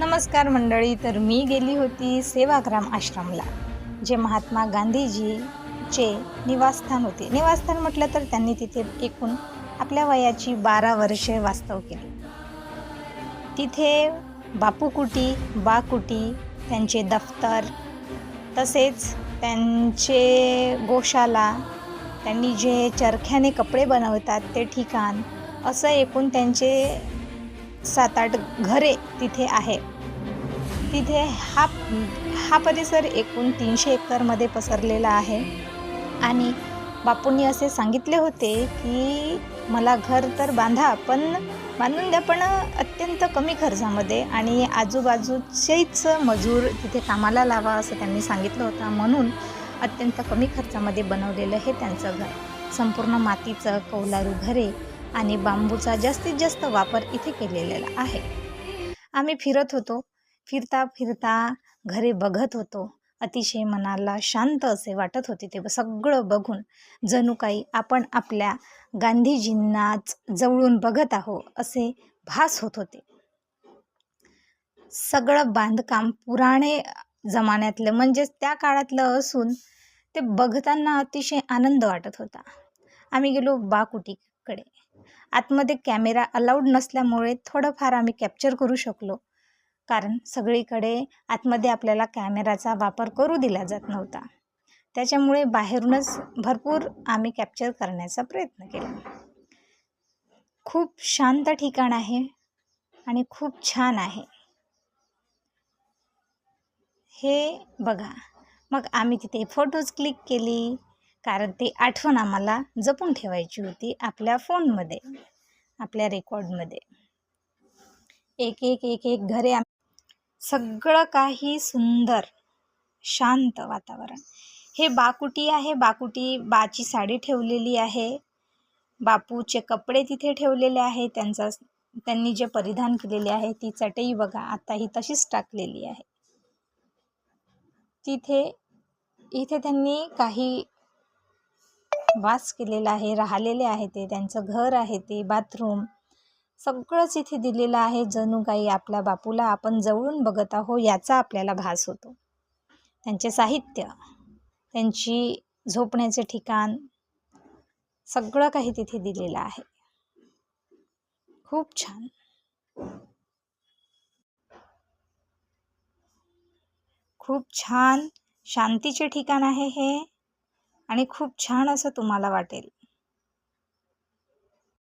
नमस्कार मंडळी. तर मी गेली होती सेवाग्राम आश्रमला, जे महात्मा गांधीजीचे निवासस्थान होते. निवासस्थान म्हटलं तर त्यांनी तिथे एकूण आपल्या वयाची 12 वर्षे वास्तव केले. तिथे बापूकुटी, बाकुटी, त्यांचे दफ्तर, तसेच त्यांचे गोशाला, त्यांनी जे चरख्याने कपडे बनवतात ते ठिकाण, असं एकूण त्यांचे 7-8 घरे तिथे आहे. तिथे हा परिसर एकूण 300 एकरमध्ये पसरलेला आहे. आणि बापूंनी असे सांगितले होते की मला घर तर बांधून द्या, पण अत्यंत कमी खर्चामध्ये, आणि आजूबाजूचेच मजूर तिथे कामाला लावा असं त्यांनी सांगितलं होतं. म्हणून अत्यंत कमी खर्चामध्ये बनवलेलं हे त्यांचं घर. संपूर्ण मातीचं कौलारू घरे आणि बांबूचा जास्तीत जास्त वापर इथे केलेला आहे. आम्ही फिरत होतो. फिरता घरे बघत होतो. अतिशय मनाला शांत असे वाटत होते ते सगळं बघून. जणू काही आपण आपल्या गांधीजींनाच जवळून बघत आहो असे भास होत होते. सगळं बांधकाम पुराणे जमान्यातलं, म्हणजेच त्या काळातलं असून ते बघताना अतिशय आनंद वाटत होता. आम्ही गेलो बाकुटीकडे. आतमध्ये कॅमेरा अलाउड नसल्यामुळे थोडंफार आम्ही कॅप्चर करू शकलो, कारण सगळीकडे आतमध्ये आपल्याला कॅमेराचा वापर करू दिला जात नव्हता. त्याच्यामुळे बाहेरूनच भरपूर आम्ही कॅप्चर करण्याचा प्रयत्न केला. खूप शांत ठिकाण आहे आणि खूप छान आहे हे बघा. मग आम्ही तिथे फोटोज क्लिक केली, कारण ती आठवण आम्हाला जपून ठेवायची होती आपल्या फोनमध्ये, आपल्या रेकॉर्डमध्ये. एक घरे, सगळं काही सुंदर शांत वातावरण. हे बाकुटी आहे. बाकुटी, बाची साडी ठेवलेली आहे. बापूचे कपडे तिथे ठेवलेले आहे. त्यांनी जे परिधान केलेले आहे, ती चटई बघा आता ही तशीच टाकलेली आहे. इथे त्यांनी काही वास केलेला आहे, राहिलेले आहे, ते त्यांचं घर आहे, ते बाथरूम सगळंच इथे दिलेलं आहे. जणू काही आपल्या बापूला आपण जवळून बघत आहो याचा आपल्याला भास होतो. त्यांचे साहित्य, त्यांची झोपण्याचे ठिकाण, सगळं काही तिथे दिलेलं आहे. खूप छान, खूप छान शांतीचे ठिकाण आहे हे, आणि खूप छान असं तुम्हाला वाटेल.